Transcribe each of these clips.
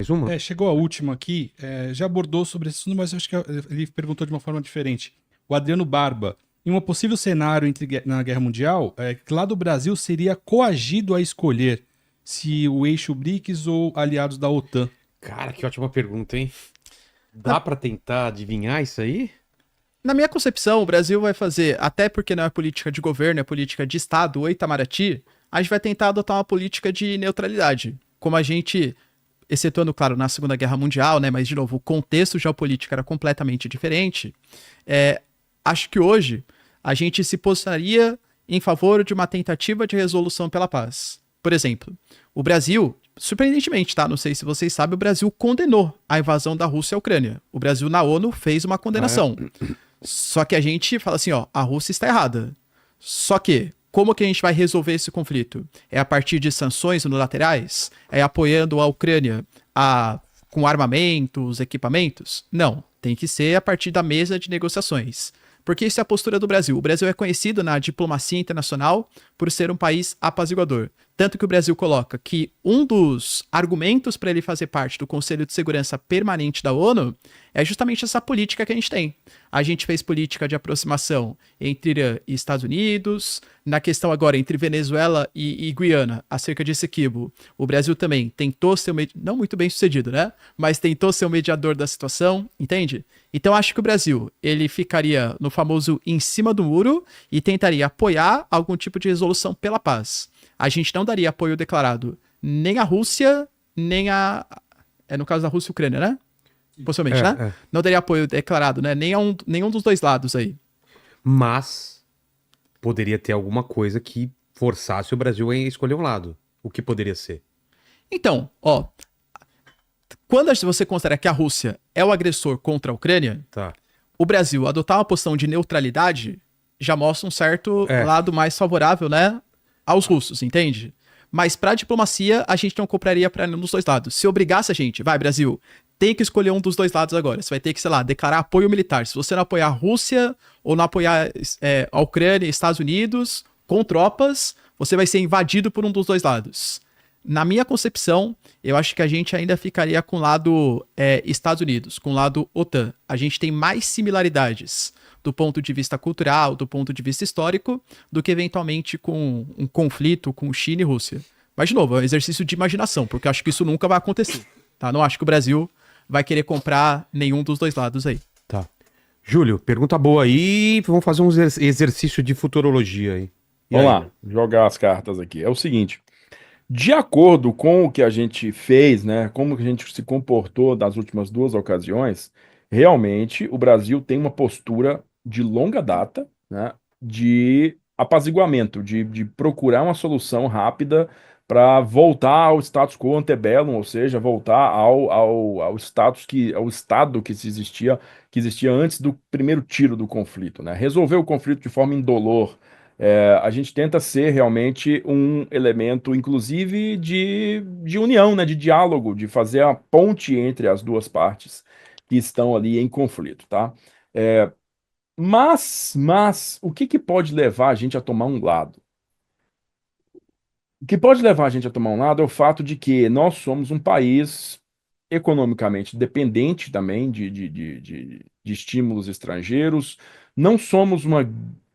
Mais uma? Chegou a última aqui, já abordou sobre esse assunto, mas eu acho que ele perguntou de uma forma diferente. O Adriano Barba, em um possível cenário na Guerra Mundial, que lá do Brasil seria coagido a escolher se o eixo BRICS ou aliados da OTAN. Cara, que ótima pergunta, hein? Na, Dá pra tentar adivinhar isso aí? na minha concepção, o Brasil vai fazer, até porque não é política de governo, é política de Estado, o Itamaraty, a gente vai tentar adotar uma política de neutralidade. Como a gente, excetuando, claro, na Segunda Guerra Mundial, né? Mas, de novo, o contexto geopolítico era completamente diferente. Acho que hoje a gente se posicionaria em favor de uma tentativa de resolução pela paz. Por exemplo, o Brasil, surpreendentemente, tá? Não sei se vocês sabem, o Brasil condenou a invasão da Rússia à Ucrânia. O Brasil na ONU fez uma condenação. Só que a gente fala assim, ó, a Rússia está errada. Só que, como que a gente vai resolver esse conflito? É a partir de sanções unilaterais? É apoiando a Ucrânia com armamentos, equipamentos? Não, tem que ser a partir da mesa de negociações. Porque isso é a postura do Brasil. O Brasil é conhecido na diplomacia internacional por ser um país apaziguador. Tanto que o Brasil coloca que um dos argumentos para ele fazer parte do Conselho de Segurança Permanente da ONU é justamente essa política que a gente tem. A gente fez política de aproximação entre Irã e Estados Unidos. Na questão agora entre Venezuela e Guiana, acerca de Essequibo, o Brasil também tentou ser, não muito bem sucedido, né? Mas tentou ser o mediador da situação, entende? Então acho que o Brasil, ele ficaria no famoso em cima do muro e tentaria apoiar algum tipo de resolução pela paz. A gente não daria apoio declarado nem à Rússia, nem a... no caso da Rússia e Ucrânia, né? Possivelmente, né? Não daria apoio declarado, né? Nenhum dos dois lados aí. Mas poderia ter alguma coisa que forçasse o Brasil a escolher um lado. O que poderia ser? Então, ó, quando você considera que a Rússia é o agressor contra a Ucrânia, Tá. o Brasil adotar uma posição de neutralidade já mostra um certo lado mais favorável, né, aos russos, entende? Mas pra diplomacia, a gente não compraria pra nenhum dos dois lados. Se obrigasse a gente, vai, Brasil, tem que escolher um dos dois lados agora. Você vai ter que, sei lá, declarar apoio militar. Se você não apoiar a Rússia ou não apoiar a Ucrânia e Estados Unidos com tropas, você vai ser invadido por um dos dois lados. Na minha concepção, eu acho que a gente ainda ficaria com o lado Estados Unidos, com o lado OTAN. A gente tem mais similaridades do ponto de vista cultural, do ponto de vista histórico, do que eventualmente com um conflito com China e Rússia. Mas, de novo, é um exercício de imaginação, porque eu acho que isso nunca vai acontecer. Tá? Não acho que o Brasil vai querer comprar nenhum dos dois lados aí. Tá. Júlio, pergunta boa aí. Vamos fazer um exercício de futurologia aí. Vamos lá, jogar as cartas aqui. É o seguinte, de acordo com o que a gente fez, né, como que a gente se comportou nas últimas duas ocasiões, realmente o Brasil tem uma postura de longa data, né, de apaziguamento, de procurar uma solução rápida para voltar ao status quo antebellum, ou seja, voltar ao status ao estado que existia antes do primeiro tiro do conflito, né? Resolver o conflito de forma indolor. A gente tenta ser realmente um elemento, inclusive, de união, né, de diálogo, de fazer a ponte entre as duas partes que estão ali em conflito, tá? Mas, o que pode levar a gente a tomar um lado? O que pode levar a gente a tomar um lado é o fato de que nós somos um país economicamente dependente também de estímulos estrangeiros, não somos uma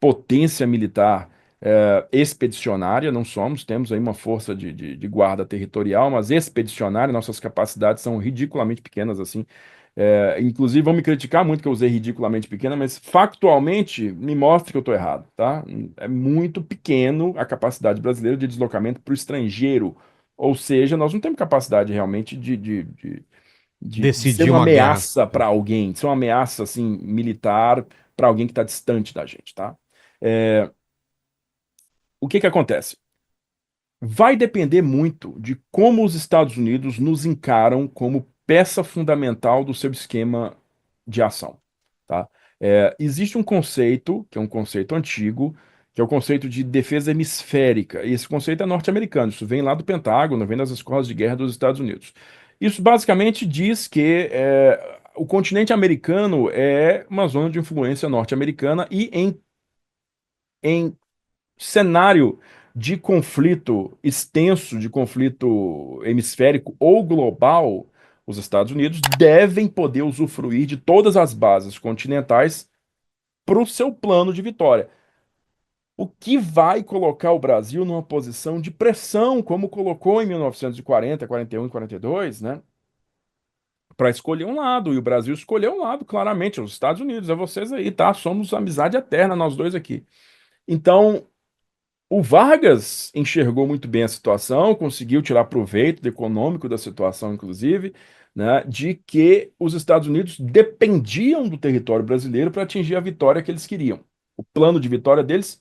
potência militar expedicionária, não somos, temos aí uma força de guarda territorial, mas expedicionária, nossas capacidades são ridiculamente pequenas, assim. Inclusive, vão me criticar muito que eu usei ridiculamente pequena, mas factualmente me mostra que eu estou errado, tá? É muito pequeno a capacidade brasileira de deslocamento para o estrangeiro. Ou seja, nós não temos capacidade realmente de ser Decidir uma uma guerra. ameaça para alguém, de ser uma ameaça assim, militar para alguém que está distante da gente, tá? É, o que acontece? Vai depender muito de como os Estados Unidos nos encaram como peça fundamental do seu esquema de ação, tá? Existe um conceito, que é um conceito antigo, que é o conceito de defesa hemisférica. E esse conceito é norte-americano, isso vem lá do Pentágono, vem das escolas de guerra dos Estados Unidos. Isso basicamente diz que o continente americano é uma zona de influência norte-americana e em cenário de conflito extenso, de conflito hemisférico ou global, os Estados Unidos devem poder usufruir de todas as bases continentais para o seu plano de vitória. O que vai colocar o Brasil numa posição de pressão, como colocou em 1940, 41 e 42, né? Para escolher um lado. E o Brasil escolheu um lado, claramente. Os Estados Unidos, é vocês aí, tá? Somos amizade eterna, nós dois aqui. Então, o Vargas enxergou muito bem a situação, conseguiu tirar proveito econômico da situação, inclusive, né, de que os Estados Unidos dependiam do território brasileiro para atingir a vitória que eles queriam. O plano de vitória deles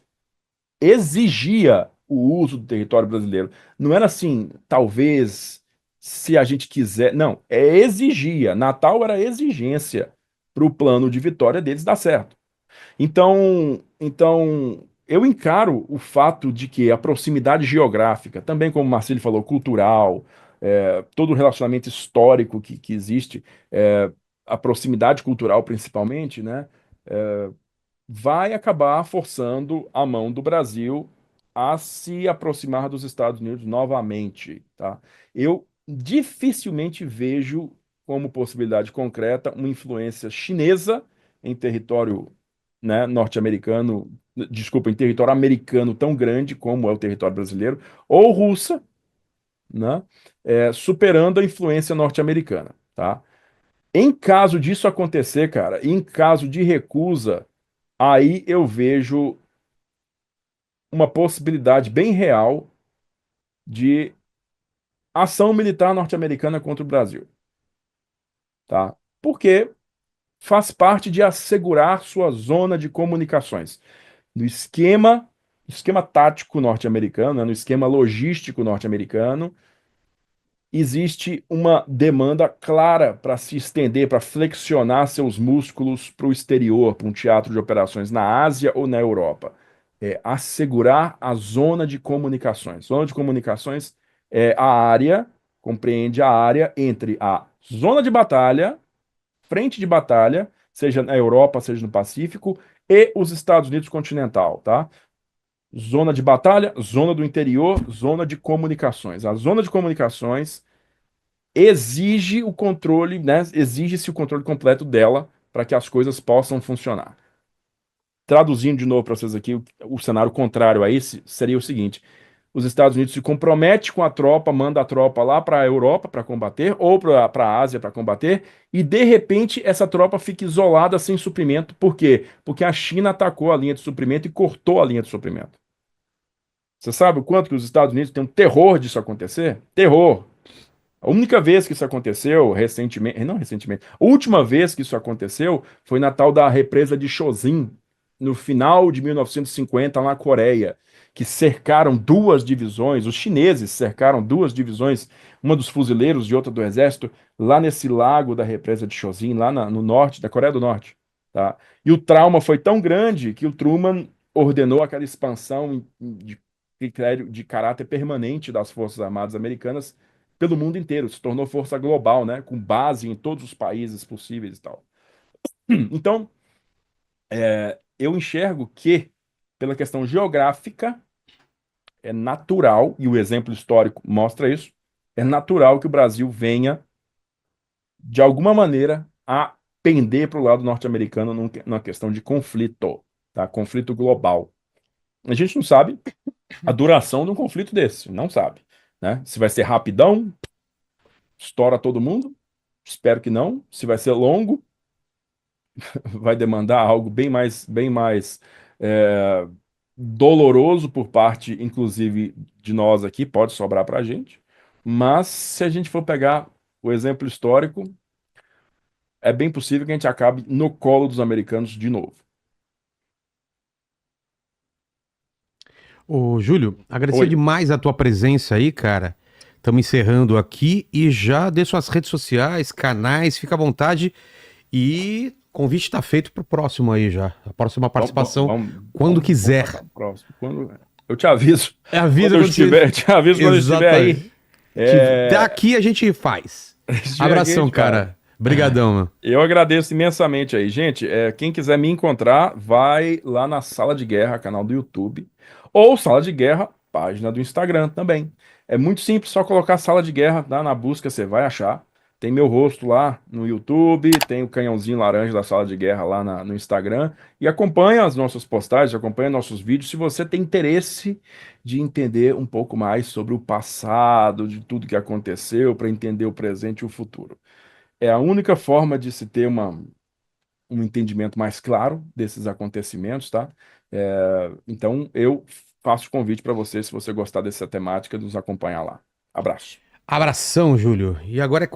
exigia o uso do território brasileiro. Não era assim, talvez, se a gente quiser. Não, exigia. Natal era exigência para o plano de vitória deles dar certo. Então, eu encaro o fato de que a proximidade geográfica, também como o Marcelo falou, cultural, todo o relacionamento histórico que existe, a proximidade cultural principalmente, né, vai acabar forçando a mão do Brasil a se aproximar dos Estados Unidos novamente, tá? Eu dificilmente vejo como possibilidade concreta uma influência chinesa em território, né, norte-americano, desculpa, em território americano tão grande como é o território brasileiro, ou russa, né, superando a influência norte-americana, tá? Em caso disso acontecer, cara, em caso de recusa, aí eu vejo uma possibilidade bem real de ação militar norte-americana contra o Brasil, tá? Porque faz parte de assegurar sua zona de comunicações. No esquema tático norte-americano, né, no esquema logístico norte-americano, existe uma demanda clara para se estender, para flexionar seus músculos para o exterior, para um teatro de operações na Ásia ou na Europa. É assegurar a zona de comunicações. Zona de comunicações é a área, compreende a área entre a zona de batalha, frente de batalha, seja na Europa, seja no Pacífico, e os Estados Unidos continental, tá? Zona de batalha, zona do interior, zona de comunicações. A zona de comunicações exige o controle, né? Exige-se o controle completo dela para que as coisas possam funcionar. Traduzindo de novo para vocês aqui, o cenário contrário a esse seria o seguinte: os Estados Unidos se compromete com a tropa, manda a tropa lá para a Europa para combater, ou para a Ásia para combater, e de repente essa tropa fica isolada sem suprimento. Por quê? Porque a China atacou a linha de suprimento e cortou a linha de suprimento. Você sabe o quanto que os Estados Unidos têm um terror disso acontecer? Terror. A única vez que isso aconteceu, recentemente, não recentemente, a última vez que isso aconteceu foi na tal da represa de Chosin, no final de 1950, lá na Coreia, que cercaram duas divisões, os chineses cercaram duas divisões, uma dos fuzileiros e outra do exército, lá nesse lago da represa de Chosin, lá no norte, da Coreia do Norte, tá? E o trauma foi tão grande que o Truman ordenou aquela expansão de critério de caráter permanente das Forças Armadas Americanas pelo mundo inteiro, se tornou força global, né, com base em todos os países possíveis e tal. Então, eu enxergo que, pela questão geográfica, é natural, e o exemplo histórico mostra isso, é natural que o Brasil venha, de alguma maneira, a pender para o lado norte-americano numa questão de conflito, tá? Conflito global. A gente não sabe a duração de um conflito desse, não sabe, né? Se vai ser rapidão, estoura todo mundo, espero que não. Se vai ser longo, vai demandar algo bem mais é, doloroso por parte, inclusive, de nós aqui, pode sobrar para a gente. Mas se a gente for pegar o exemplo histórico, é bem possível que a gente acabe no colo dos americanos de novo. Ô, Júlio, agradecer Oi. demais a tua presença aí, cara. Estamos encerrando aqui e já dê suas redes sociais, canais, fica à vontade. E convite está feito para o próximo aí já. A próxima participação, quando quiser. Vamos para o próximo. Eu te aviso. Avisa Quando eu estiver, te aviso quando eu estiver aí. Que daqui a gente faz. Abração, cara. Brigadão, meu. Eu agradeço imensamente aí. Gente, quem quiser me encontrar, vai lá na Sala de Guerra, canal do YouTube, ou Sala de Guerra, página do Instagram também. É muito simples, só colocar Sala de Guerra, tá? Na busca você vai achar. Tem meu rosto lá no YouTube, tem o canhãozinho laranja da Sala de Guerra lá no Instagram. E acompanha as nossas postagens, acompanha nossos vídeos se você tem interesse de entender um pouco mais sobre o passado, de tudo que aconteceu, para entender o presente e o futuro. É a única forma de se ter um entendimento mais claro desses acontecimentos, tá? Então, eu faço o convite para você, se você gostar dessa temática, de nos acompanhar lá. Abraço. Abração, Júlio. E agora é com